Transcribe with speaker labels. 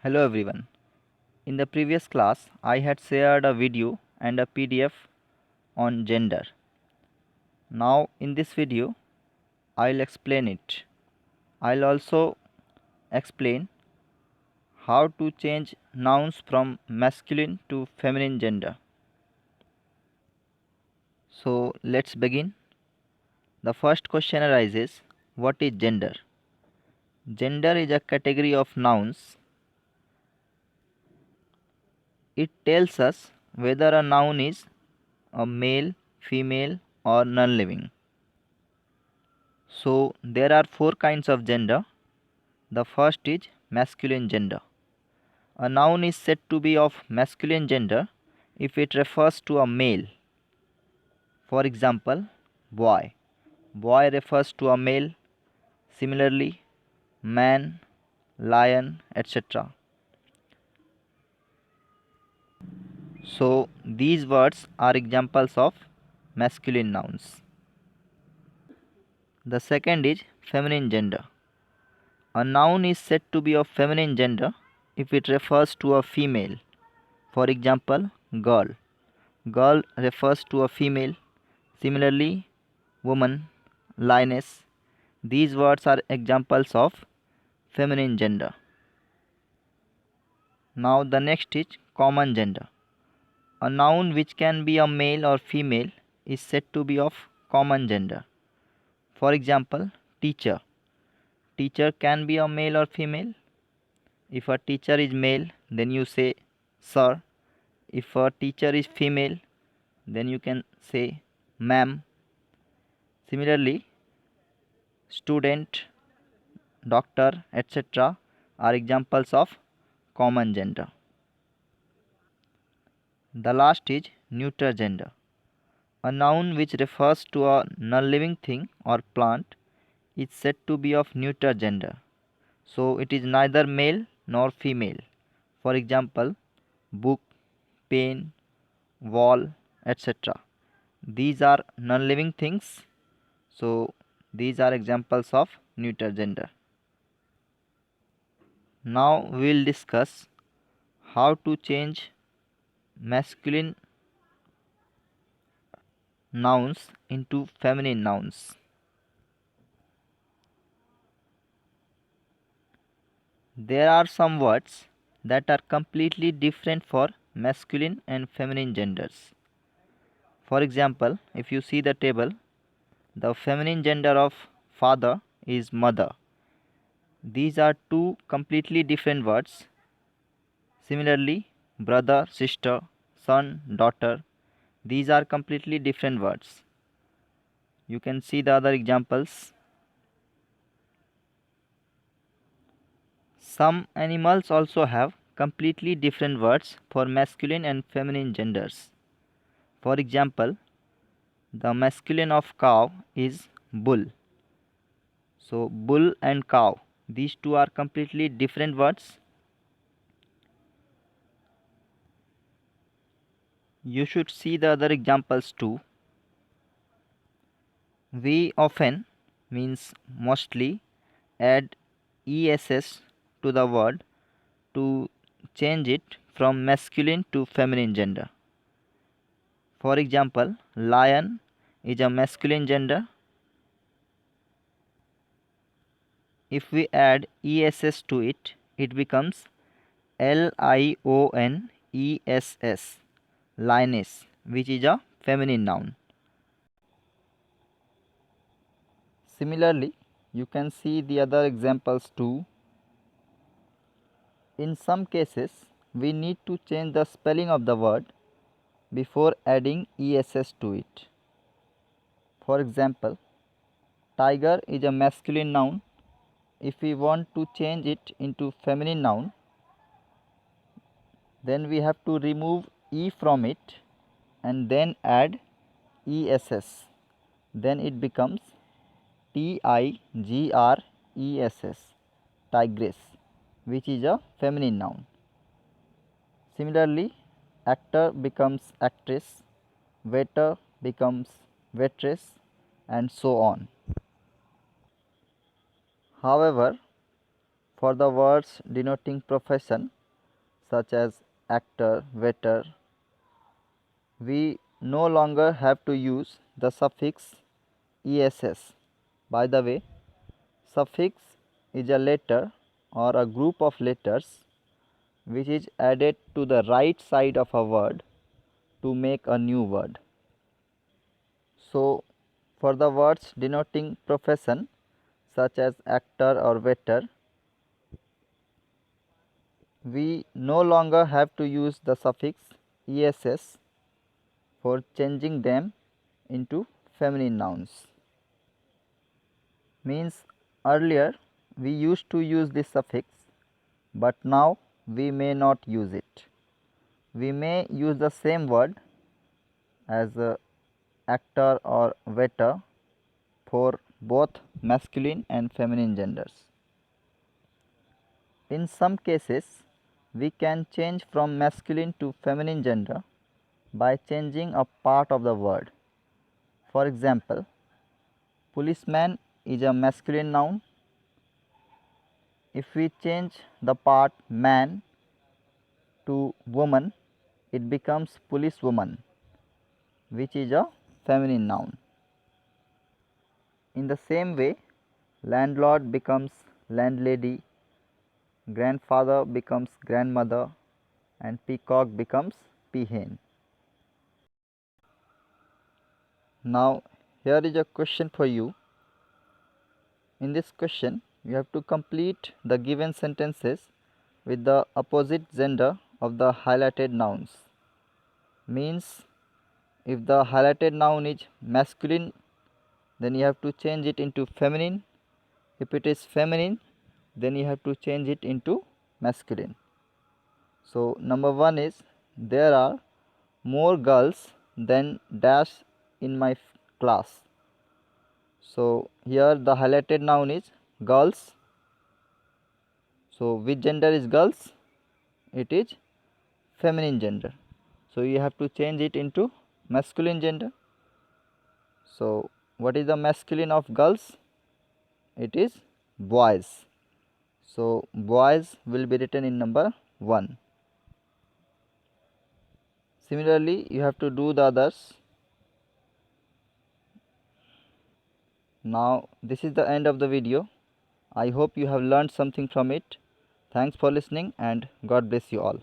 Speaker 1: Hello everyone. In the previous class, I had shared a video and a PDF on gender. Now in this video, I'll explain it. I'll also explain how to change nouns from masculine to feminine gender. So let's begin. The first question arises, what is gender? Gender is a category of nouns. It tells us whether a noun is a male, female or non-living. So there are four kinds of gender. The first is masculine gender. A noun is said to be of masculine gender if it refers to a male. For example, boy. Boy refers to a male. Similarly, man, lion, etc. So these words are examples of masculine nouns. The second is feminine gender. A noun is said to be of feminine gender if it refers to a female. For example, girl. Girl refers to a female. Similarly, woman, lioness. These words are examples of feminine gender. Now the next is common gender. A noun which can be a male or female is said to be of common gender. For example, teacher. Teacher can be a male or female. If a teacher is male, then you say sir. If a teacher is female, then you can say ma'am. Similarly, student, doctor, etc. are examples of common gender. The last is neuter gender. A noun which refers to a non-living thing or plant is said to be of neuter gender. So it is neither male nor female. For example, book, pen, wall, etc. These are non-living things. So these are examples of neuter gender. Now we will discuss how to change masculine nouns into feminine nouns. There are some words that are completely different for masculine and feminine genders. For example, if you see the table, the feminine gender of father is mother. These are two completely different words. Similarly, brother, sister, son, daughter, these are completely different words. You can see the other examples. Some animals also have completely different words for masculine and feminine genders. For example, the masculine of cow is bull. So bull and cow, these two are completely different words. You should see the other examples too. We often means mostly add ess to the word to change it from masculine to feminine gender. For example, lion is a masculine gender. If we add ess to it, it becomes lioness, lioness, which is a feminine noun. Similarly, you can see the other examples too. In some cases, we need to change the spelling of the word before adding ess to it. For example, tiger is a masculine noun. If we want to change it into feminine noun, then we have to remove e from it and then add ess. Then it becomes tigress, tigress, which is a feminine noun. Similarly, actor becomes actress, waiter becomes waitress, and so on. However, For the words denoting profession such as actor, waiter, we no longer have to use the suffix ess. By the way, suffix is a letter or a group of letters which is added to the right side of a word to make a new word. So, for the words denoting profession such as actor or waiter, we no longer have to use the suffix ess for changing them into feminine nouns. Means earlier we used to use this suffix, but now we may not use it. We may use the same word as actor or waiter for both masculine and feminine genders. In some cases, we can change from masculine to feminine gender by changing a part of the word. For example, policeman is a masculine noun. If we change the part man to woman, it becomes policewoman, which is a feminine noun. In the same way, landlord becomes landlady, grandfather becomes grandmother, and peacock becomes peahen. Now, here is a question for you. In this question, you have to complete the given sentences with the opposite gender of the highlighted nouns. Means, if the highlighted noun is masculine, then you have to change it into feminine. If it is feminine, then you have to change it into masculine. So, number 1 is, there are more girls than dash in my class. So, here the highlighted noun is girls. So, which gender is girls? It is feminine gender. So, you have to change it into masculine gender. So, what is the masculine of girls? It is boys. So, boys will be written in number 1. Similarly, you have to do the others. Now, this is the end of the video. I hope you have learned something from it. Thanks for listening and God bless you all.